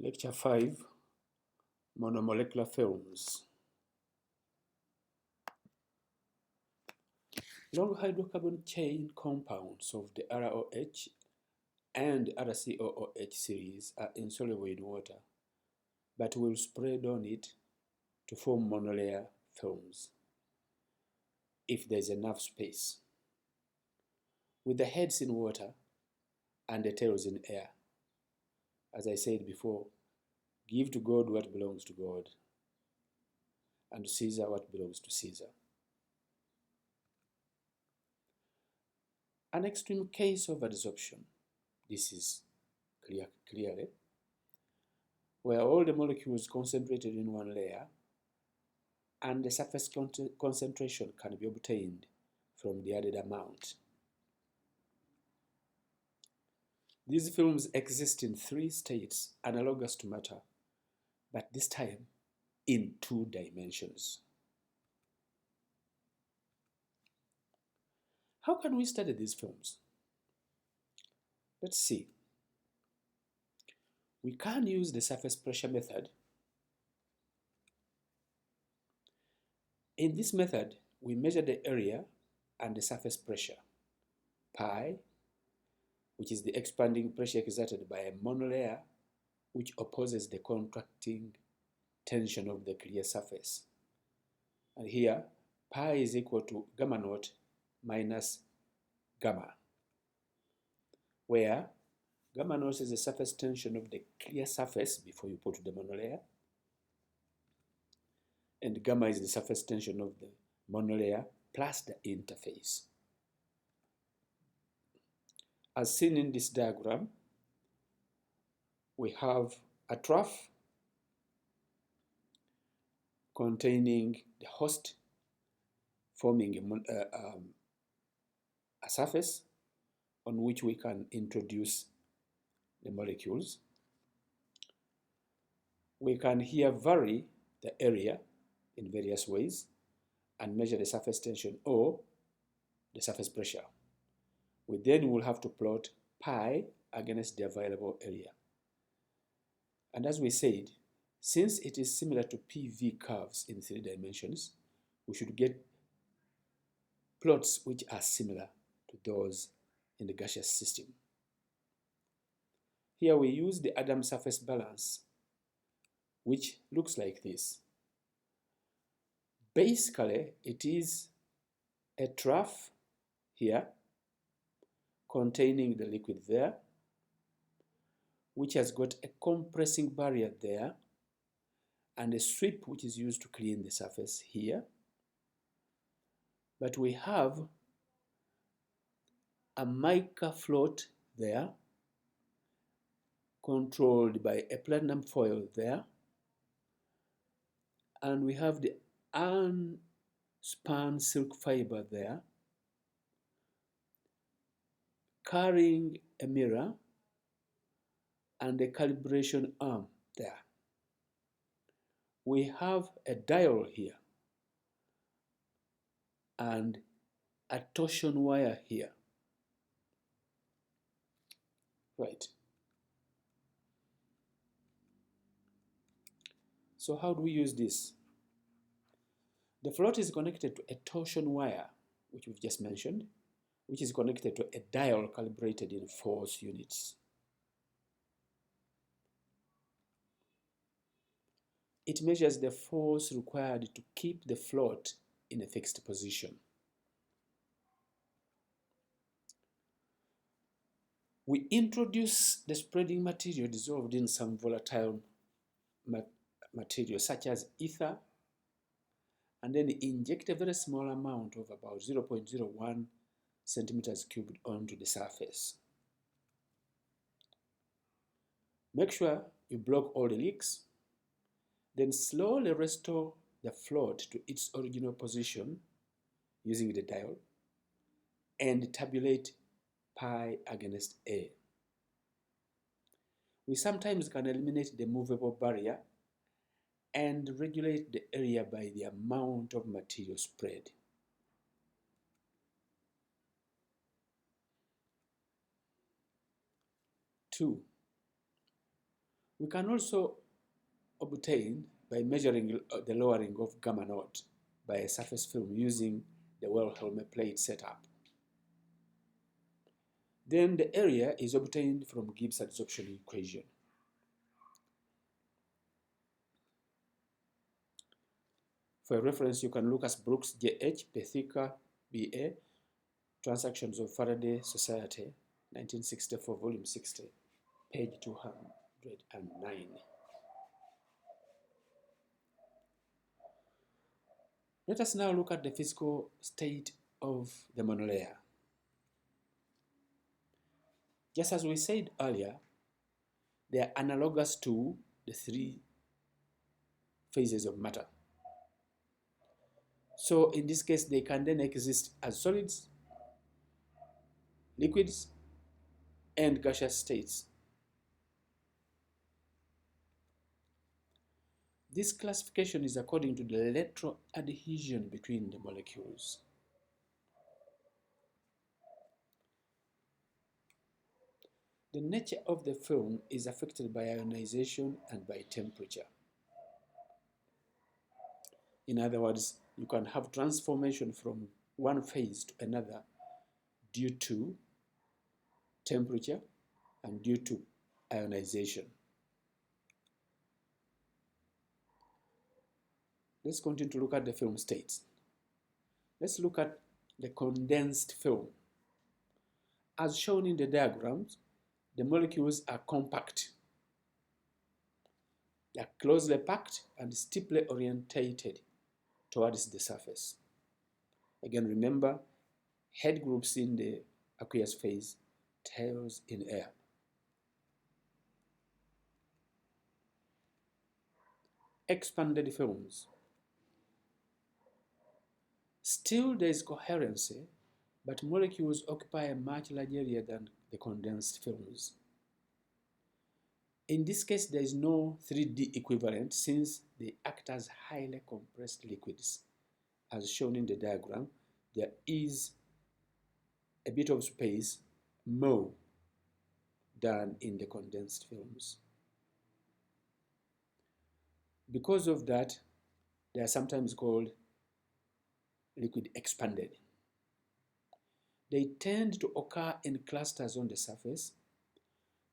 Lecture 5, Monomolecular Films. Long hydrocarbon chain compounds of the ROH and RCOOH series are insoluble in water, but will spread on it to form monolayer films if there is enough space, with the heads in water and the tails in air. As I said before, give to God what belongs to God, and to Caesar what belongs to Caesar. An extreme case of adsorption, this is clearly, where all the molecules concentrated in one layer and the surface concentration can be obtained from the added amount. These films exist in 3 states analogous to matter, but this time in 2 dimensions. How can we study these films? Let's see. We can use the surface pressure method. In this method, we measure the area and the surface pressure, pi, which is the expanding pressure exerted by a monolayer which opposes the contracting tension of the clear surface. And here, pi is equal to gamma naught minus gamma, where gamma naught is the surface tension of the clear surface before you put the monolayer, and gamma is the surface tension of the monolayer plus the interface. As seen in this diagram, we have a trough containing the host forming a surface on which we can introduce the molecules. We can here vary the area in various ways and measure the surface tension or the surface pressure. We then will have to plot pi against the available area. And as we said, since it is similar to PV curves in 3 dimensions, we should get plots which are similar to those in the gaseous system. Here we use the Adam surface balance, which looks like this. Basically, it is a trough here containing the liquid there, which has got a compressing barrier there, and a sweep which is used to clean the surface here. But we have a mica float there, controlled by a platinum foil there, and we have the unspun silk fiber there, carrying a mirror and a calibration arm there. We have a dial here and a torsion wire here. Right. So how do we use this? The float is connected to a torsion wire, which we've just mentioned, which is connected to a dial calibrated in force units. It measures the force required to keep the float in a fixed position. We introduce the spreading material dissolved in some volatile material such as ether, and then inject a very small amount of about 0.01 centimeters cubed onto the surface. Make sure you block all the leaks, then slowly restore the float to its original position using the dial, and tabulate pi against A. We sometimes can eliminate the movable barrier and regulate the area by the amount of material spread. Two, We can also obtain by measuring the lowering of gamma naught by a surface film using the Wilhelm plate setup. Then the area is obtained from Gibbs adsorption equation. For reference, you can look at Brooks J.H. Pethika B.A. Transactions of Faraday Society, 1964, volume 60, page 209. Let us now look at the physical state of the monolayer. Just as we said earlier, they are analogous to the three phases of matter. So in this case, they can then exist as solids, liquids, and gaseous states. This classification is according to the electroadhesion between the molecules. The nature of the film is affected by ionization and by temperature. In other words, you can have transformation from one phase to another due to temperature and due to ionization. Let's continue to look at the film states. Let's look at the condensed film. As shown in the diagrams, the molecules are compact. They are closely packed and steeply orientated towards the surface. Again, remember, head groups in the aqueous phase, tails in air. Expanded films. Still there is coherency, but molecules occupy a much larger area than the condensed films. In this case, there is no 3D equivalent since they act as highly compressed liquids. As shown in the diagram, there is a bit of space more than in the condensed films. Because of that, they are sometimes called liquid expanded. They tend to occur in clusters on the surface.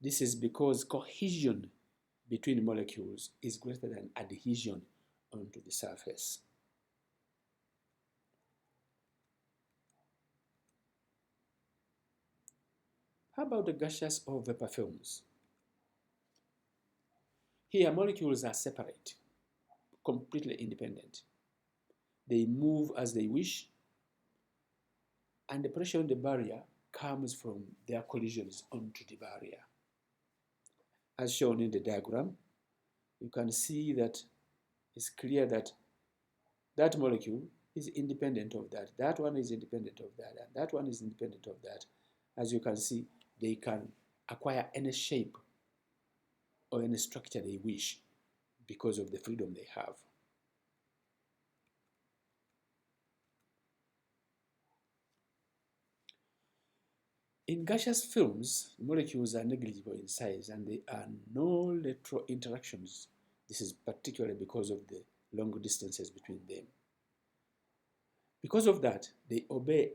This is because cohesion between molecules is greater than adhesion onto the surface. How about the gaseous or vapor films? Here, molecules are separate, completely independent. They move as they wish, and the pressure on the barrier comes from their collisions onto the barrier. As shown in the diagram, you can see that it's clear that that molecule is independent of that. That one is independent of that, and that one is independent of that. As you can see, they can acquire any shape or any structure they wish because of the freedom they have. In gaseous films, molecules are negligible in size and there are no electron interactions. This is particularly because of the long distances between them. Because of that, they obey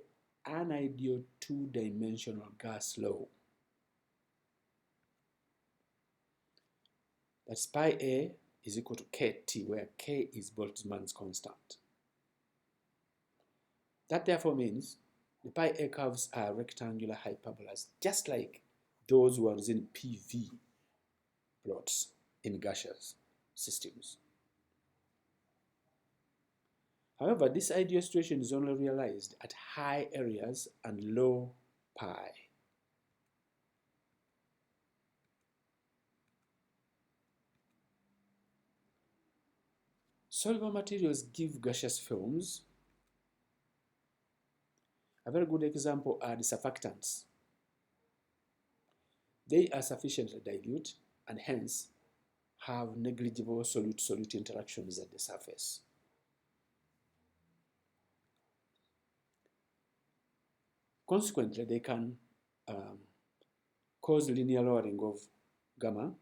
an ideal two-dimensional gas law. That's pi A is equal to kT, where K is Boltzmann's constant. That therefore means the pi A curves are rectangular hyperbolas, just like those ones in PV plots in gaseous systems. However, this ideal situation is only realized at high areas and low pi. Soluble materials give gaseous films. A very good example are the surfactants. They are sufficiently dilute and hence have negligible solute-solute interactions at the surface. Consequently, they can cause linear lowering of gamma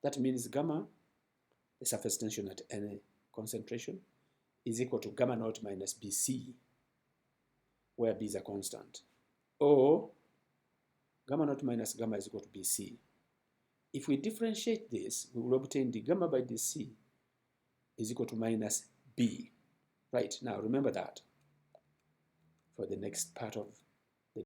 That means gamma, the surface tension at any concentration, is equal to gamma naught minus Bc, where B is a constant, or gamma naught minus gamma is equal to Bc. If we differentiate this, we will obtain the gamma by dc is equal to minus B. Right, now remember that for the next part of